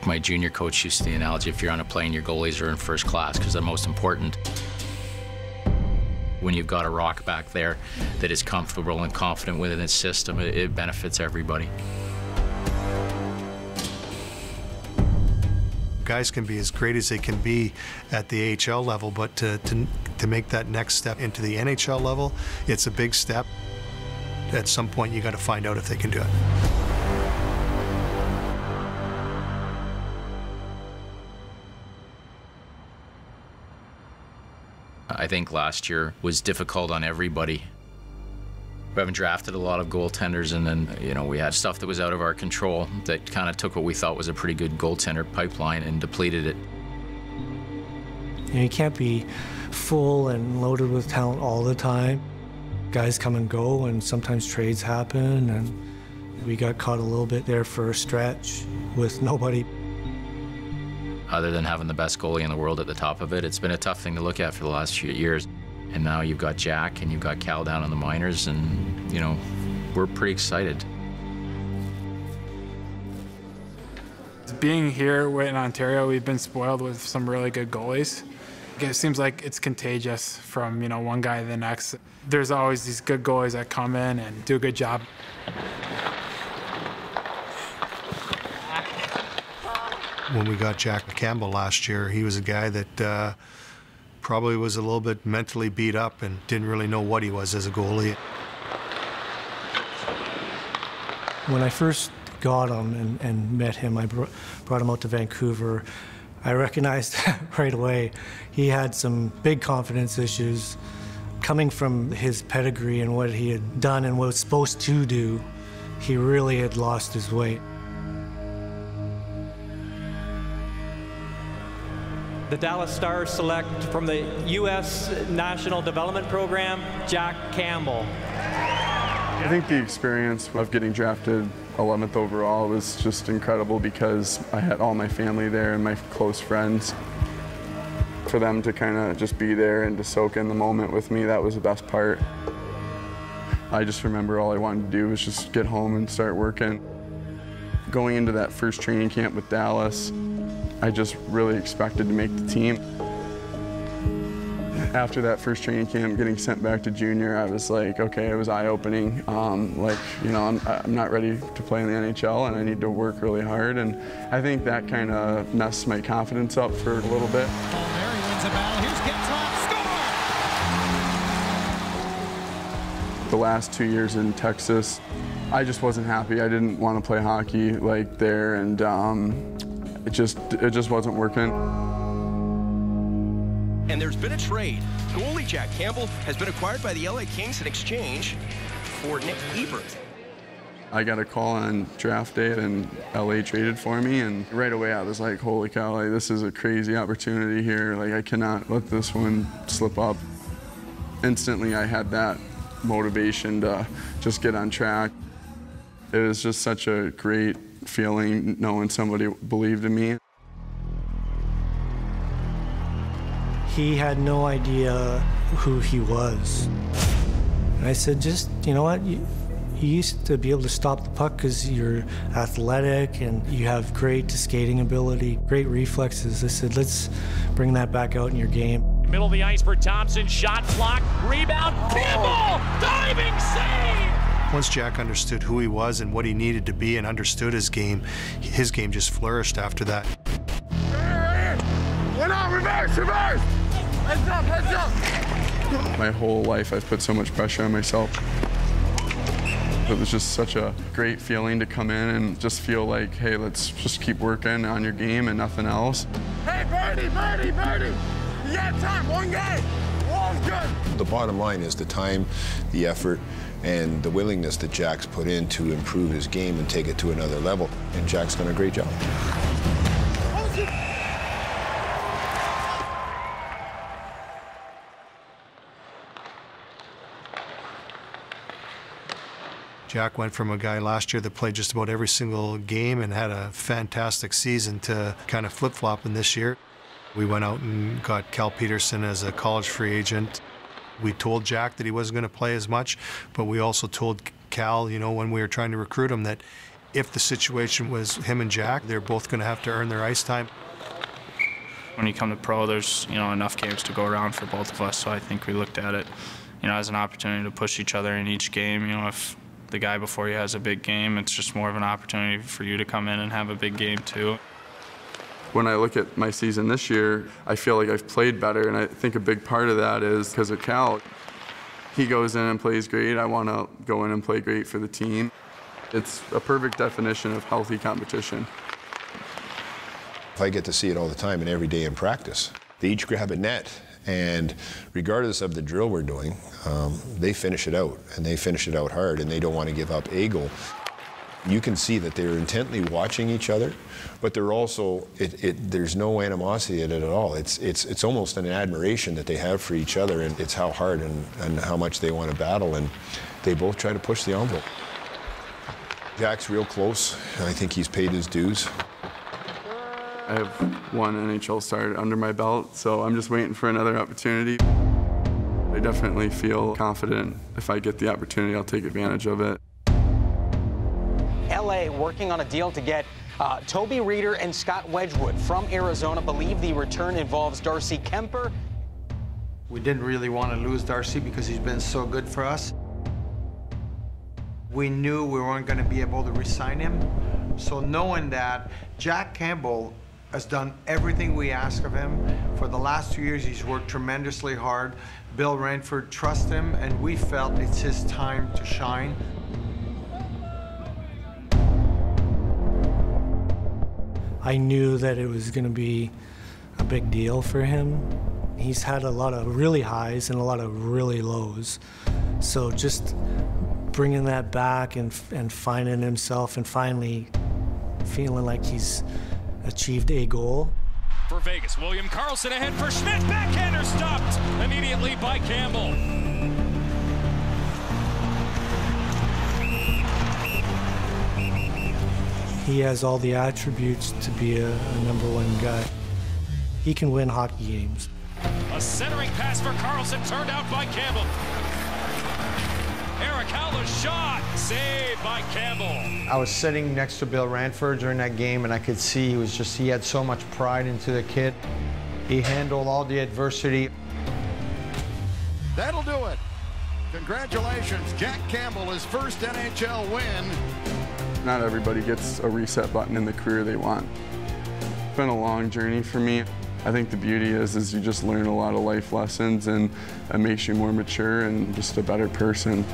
My junior coach used the analogy, if you're on a plane, your goalies are in first class because they're most important. When you've got a rock back there that is comfortable and confident within its system, it benefits everybody. Guys can be as great as they can be at the AHL level, but to make that next step into the NHL level, it's a big step. At some point, you got to find out if they can do it. I think last year was difficult on everybody. We haven't drafted a lot of goaltenders, and then, you know, we had stuff that was out of our control that kind of took what we thought was a pretty good goaltender pipeline and depleted it. You know, you can't be full and loaded with talent all the time. Guys come and go, and sometimes trades happen, and we got caught a little bit there for a stretch with nobody. Other than having the best goalie in the world at the top of it, it's been a tough thing to look at for the last few years. And now you've got Jack and you've got Cal down in the minors, and, you know, we're pretty excited. Being here in Ontario, we've been spoiled with some really good goalies. It seems like it's contagious from, you know, one guy to the next. There's always these good goalies that come in and do a good job. When we got Jack Campbell last year, he was a guy that probably was a little bit mentally beat up and didn't really know what he was as a goalie. When I first got him and met him, I brought him out to Vancouver. I recognized right away he had some big confidence issues. Coming from his pedigree and what he had done and what was supposed to do, he really had lost his way. The Dallas Stars select from the U.S. National Development Program, Jack Campbell. I think the experience of getting drafted 11th overall was just incredible because I had all my family there and my close friends. For them to kind of just be there and to soak in the moment with me, that was the best part. I just remember all I wanted to do was just get home and start working. Going into that first training camp with Dallas, I just really expected to make the team. After that first training camp, getting sent back to junior, I was like, okay, it was eye-opening. Like, you know, I'm not ready to play in the NHL, and I need to work really hard. And I think that kind of messed my confidence up for a little bit. There he wins the battle. Here's Getzlaff, score! The last 2 years in Texas, I just wasn't happy. I didn't want to play hockey like there, and it just wasn't working. And there's been a trade. Goalie Jack Campbell has been acquired by the LA Kings in exchange for Nick Ebert. I got a call on draft day and LA traded for me, and right away I was like, holy cow, like, this is a crazy opportunity here. Like, I cannot let this one slip up. Instantly I had that motivation to just get on track. It was just such a great feeling knowing somebody believed in me. He had no idea who he was. And I said, just, you know what, you used to be able to stop the puck because you're athletic and you have great skating ability, great reflexes. I said, let's bring that back out in your game. Middle of the ice for Thompson, shot blocked, rebound, Campbell, diving save! Once Jack understood who he was and what he needed to be and understood his game just flourished after that. We're not reverse, reverse! Heads up, heads up! My whole life I've put so much pressure on myself. It was just such a great feeling to come in and just feel like, hey, let's just keep working on your game and nothing else. Hey, Birdie! You got time, one game. All's good. The bottom line is the time, the effort, and the willingness that Jack's put in to improve his game and take it to another level. And Jack's done a great job. Jack went from a guy last year that played just about every single game and had a fantastic season to kind of flip-flopping this year. We went out and got Cal Peterson as a college free agent. We told Jack that he wasn't going to play as much, but we also told Cal, you know, when we were trying to recruit him, that If the situation was him and Jack, they're both going to have to earn their ice time. When you come to pro, there's enough games to go around for both of us, so I think we looked at it as an opportunity to push each other in each game. If the guy before you has a big game, it's just more of an opportunity for you to come in and have a big game too. When I look at my season this year, I feel like I've played better, and I think a big part of that is because of Cal. He goes in and plays great. I want to go in and play great for the team. It's a perfect definition of healthy competition. I get to see it all the time and every day in practice. They each grab a net, and regardless of the drill we're doing, they finish it out, and they finish it out hard, and they don't want to give up a goal. You can see that they're intently watching each other, but they're also, there's no animosity in it at all. It's almost an admiration that they have for each other, and it's how hard and how much they want to battle, and they both try to push the envelope. Jack's real close, and I think he's paid his dues. I have one NHL start under my belt, so I'm just waiting for another opportunity. I definitely feel confident if I get the opportunity, I'll take advantage of it. LA working on a deal to get Toby Reeder and Scott Wedgwood from Arizona. Believe the return involves Darcy Kemper. We didn't really want to lose Darcy because he's been so good for us. We knew we weren't going to be able to re-sign him. So knowing that, Jack Campbell has done everything we ask of him. For the last 2 years, he's worked tremendously hard. Bill Ranford trusts him, and we felt it's his time to shine. I knew that it was going to be a big deal for him. He's had a lot of really highs and a lot of really lows. So just bringing that back and finding himself and finally feeling like he's achieved a goal. For Vegas, William Karlsson ahead for Schmidt. Backhander stopped immediately by Campbell. He has all the attributes to be a #1 guy. He can win hockey games. A centering pass for Karlsson turned out by Campbell. Eric Howler's shot, saved by Campbell. I was sitting next to Bill Ranford during that game, and I could see he had so much pride into the kid. He handled all the adversity. That'll do it. Congratulations, Jack Campbell, his first NHL win. Not everybody gets a reset button in the career they want. It's been a long journey for me. I think the beauty is you just learn a lot of life lessons, and it makes you more mature and just a better person.